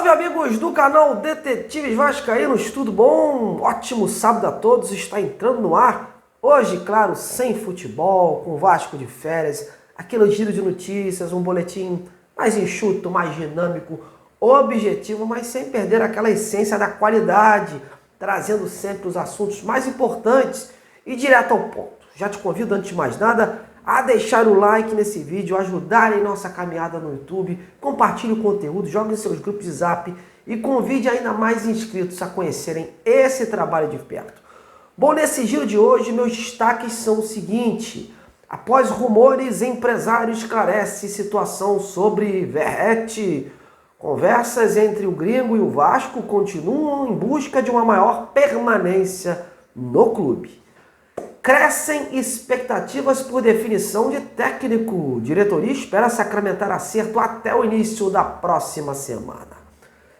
Salve amigos do canal Detetives Vascaínos, tudo bom? Ótimo sábado a todos, está entrando no ar. Hoje, claro, sem futebol, com o Vasco de férias, aquele giro de notícias, um boletim mais enxuto, mais dinâmico, objetivo, mas sem perder aquela essência da qualidade, trazendo sempre os assuntos mais importantes e direto ao ponto. Já te convido, antes de mais nada, a deixar o like nesse vídeo, ajudar em nossa caminhada no YouTube, compartilhe o conteúdo, jogue em seus grupos de zap e convide ainda mais inscritos a conhecerem esse trabalho de perto. Bom, nesse giro de hoje, meus destaques são o seguinte: após rumores, empresário esclarece situação sobre Verratti. Conversas entre o Gringo e o Vasco continuam em busca de uma maior permanência no clube. Crescem expectativas por definição de técnico. Diretoria espera sacramentar acerto até o início da próxima semana.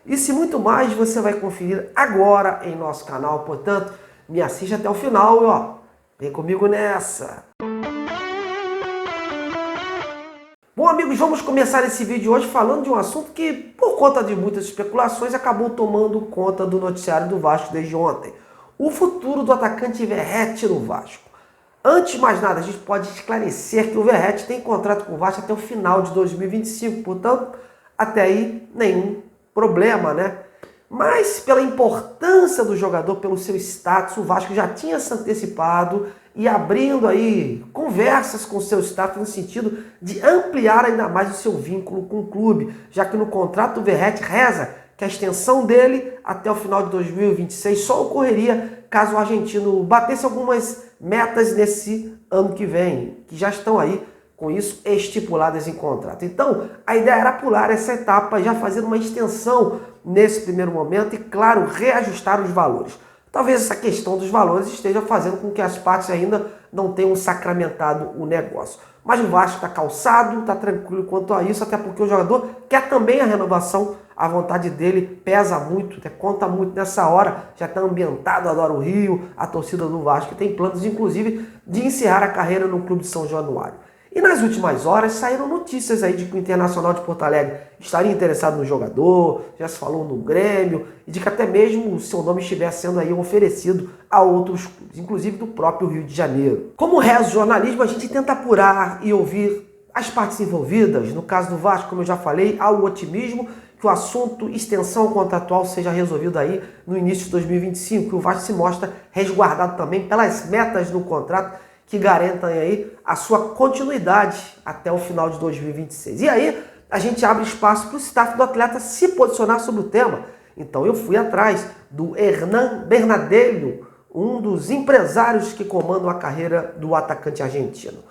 Isso e muito mais você vai conferir agora em nosso canal. Portanto, me assiste até o final e ó, vem comigo nessa. Bom, amigos, vamos começar esse vídeo hoje falando de um assunto que, por conta de muitas especulações, acabou tomando conta do noticiário do Vasco desde ontem. O futuro do atacante Verratti no Vasco. Antes de mais nada, a gente pode esclarecer que o Verratti tem contrato com o Vasco até o final de 2025, portanto, até aí nenhum problema, né? Mas pela importância do jogador, pelo seu status, o Vasco já tinha se antecipado e abrindo aí conversas com o seu staff no sentido de ampliar ainda mais o seu vínculo com o clube, já que no contrato do Verratti reza que a extensão dele até o final de 2026 só ocorreria caso o argentino batesse algumas metas nesse ano que vem, que já estão aí com isso estipuladas em contrato. Então, a ideia era pular essa etapa, já fazer uma extensão nesse primeiro momento e, claro, reajustar os valores. Talvez essa questão dos valores esteja fazendo com que as partes ainda não tenham sacramentado o negócio. Mas o Vasco está calçado, está tranquilo quanto a isso, até porque o jogador quer também a renovação. A vontade dele pesa muito, conta muito nessa hora, já está ambientado, adora o Rio, a torcida do Vasco tem planos, inclusive, de encerrar a carreira no clube de São Januário. E nas últimas horas saíram notícias aí de que o Internacional de Porto Alegre estaria interessado no jogador, já se falou no Grêmio, e de que até mesmo o seu nome estivesse sendo aí oferecido a outros clubes, inclusive do próprio Rio de Janeiro. Como reza o jornalismo, a gente tenta apurar e ouvir as partes envolvidas. No caso do Vasco, como eu já falei, há o otimismo que o assunto extensão contratual seja resolvido aí no início de 2025, que o Vasco se mostra resguardado também pelas metas do contrato que garantem aí a sua continuidade até o final de 2026. E aí a gente abre espaço para o staff do atleta se posicionar sobre o tema. Então eu fui atrás do Hernan Bernardello, um dos empresários que comandam a carreira do atacante argentino.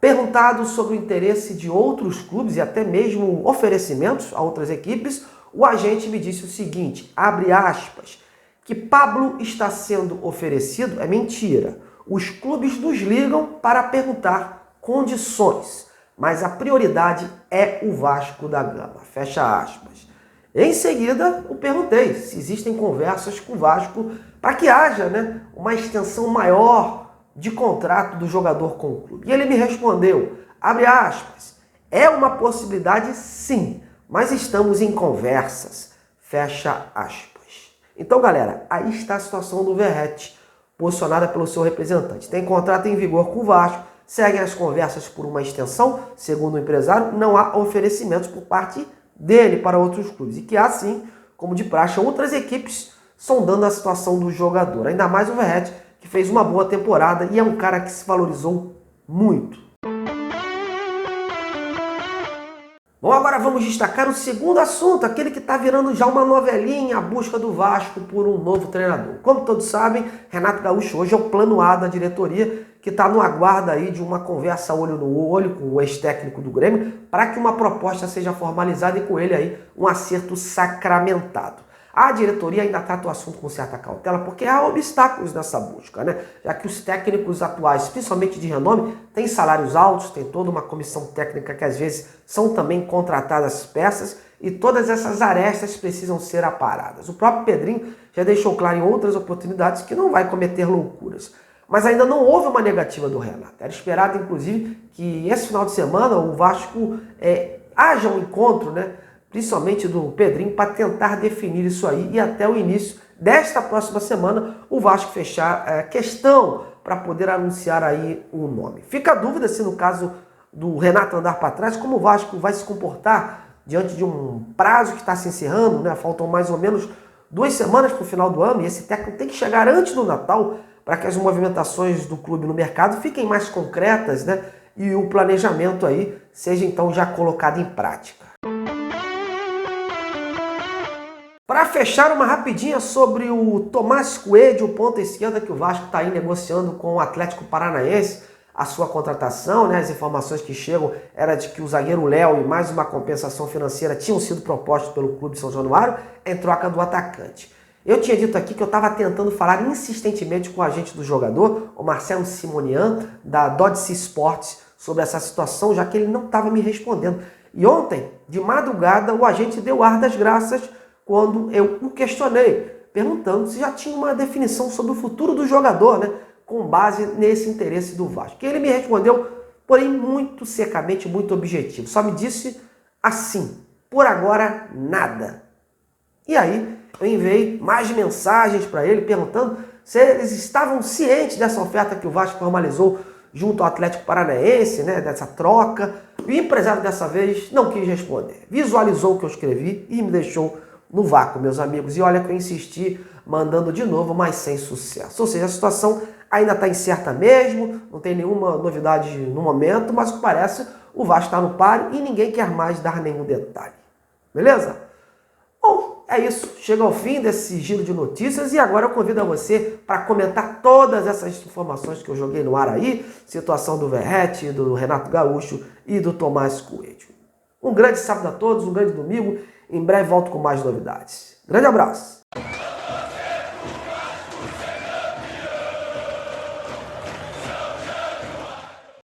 Perguntado sobre o interesse de outros clubes e até mesmo oferecimentos a outras equipes, o agente me disse o seguinte, abre aspas, que Pablo está sendo oferecido é mentira. Os clubes nos ligam para perguntar condições, mas a prioridade é o Vasco da Gama, fecha aspas. Em seguida, eu perguntei se existem conversas com o Vasco para que haja uma extensão maior de contrato do jogador com o clube. E ele me respondeu, abre aspas, é uma possibilidade sim, mas estamos em conversas, fecha aspas. Então, galera, aí está a situação do Verratti, posicionada pelo seu representante. Tem contrato em vigor com o Vasco, seguem as conversas por uma extensão, segundo o empresário, não há oferecimentos por parte dele para outros clubes. E que há sim, como de praxe, outras equipes sondando a situação do jogador. Ainda mais o Verratti, que fez uma boa temporada e é um cara que se valorizou muito. Bom, agora vamos destacar o segundo assunto, aquele que está virando já uma novelinha, a busca do Vasco por um novo treinador. Como todos sabem, Renato Gaúcho hoje é o plano A da diretoria, que está no aguardo aí de uma conversa olho no olho com o ex-técnico do Grêmio, para que uma proposta seja formalizada e com ele aí um acerto sacramentado. A diretoria ainda trata o assunto com certa cautela, porque há obstáculos nessa busca, já que os técnicos atuais, principalmente de renome, têm salários altos, tem toda uma comissão técnica que às vezes são também contratadas peças e todas essas arestas precisam ser aparadas. O próprio Pedrinho já deixou claro em outras oportunidades que não vai cometer loucuras. Mas ainda não houve uma negativa do Renato. Era esperado, inclusive, que esse final de semana o Vasco haja um encontro, principalmente do Pedrinho, para tentar definir isso aí e até o início desta próxima semana o Vasco fechar questão para poder anunciar aí o nome. Fica a dúvida se no caso do Renato andar para trás, como o Vasco vai se comportar diante de um prazo que está se encerrando, né? Faltam mais ou menos 2 semanas para o final do ano e esse técnico tem que chegar antes do Natal para que as movimentações do clube no mercado fiquem mais concretas, né? E o planejamento aí seja então já colocado em prática. Para fechar, uma rapidinha sobre o Tomás Coelho, o ponta esquerda que o Vasco está aí negociando com o Atlético Paranaense, a sua contratação, né? As informações que chegam era de que o zagueiro Léo e mais uma compensação financeira tinham sido propostos pelo Clube de São Januário em troca do atacante. Eu tinha dito aqui que eu estava tentando falar insistentemente com o agente do jogador, o Marcelo Simonian, da Dodge Sports, sobre essa situação, já que ele não estava me respondendo. E ontem, de madrugada, o agente deu ar das graças quando eu o questionei, perguntando se já tinha uma definição sobre o futuro do jogador, né, com base nesse interesse do Vasco. E ele me respondeu, porém muito secamente, muito objetivo. Só me disse assim, por agora nada. E aí eu enviei mais mensagens para ele perguntando se eles estavam cientes dessa oferta que o Vasco formalizou junto ao Atlético Paranaense, né, dessa troca. O empresário dessa vez não quis responder. Visualizou o que eu escrevi e me deixou no vácuo, meus amigos. E olha que eu insisti, mandando de novo, mas sem sucesso. Ou seja, a situação ainda está incerta mesmo, não tem nenhuma novidade no momento, mas o que parece, o Vasco está no páreo e ninguém quer mais dar nenhum detalhe. Beleza? Bom, é isso. Chega ao fim desse giro de notícias e agora eu convido a você para comentar todas essas informações que eu joguei no ar aí, situação do Verratti, do Renato Gaúcho e do Tomás Coelho. Um grande sábado a todos, um grande domingo. Em breve volto com mais novidades. Grande abraço!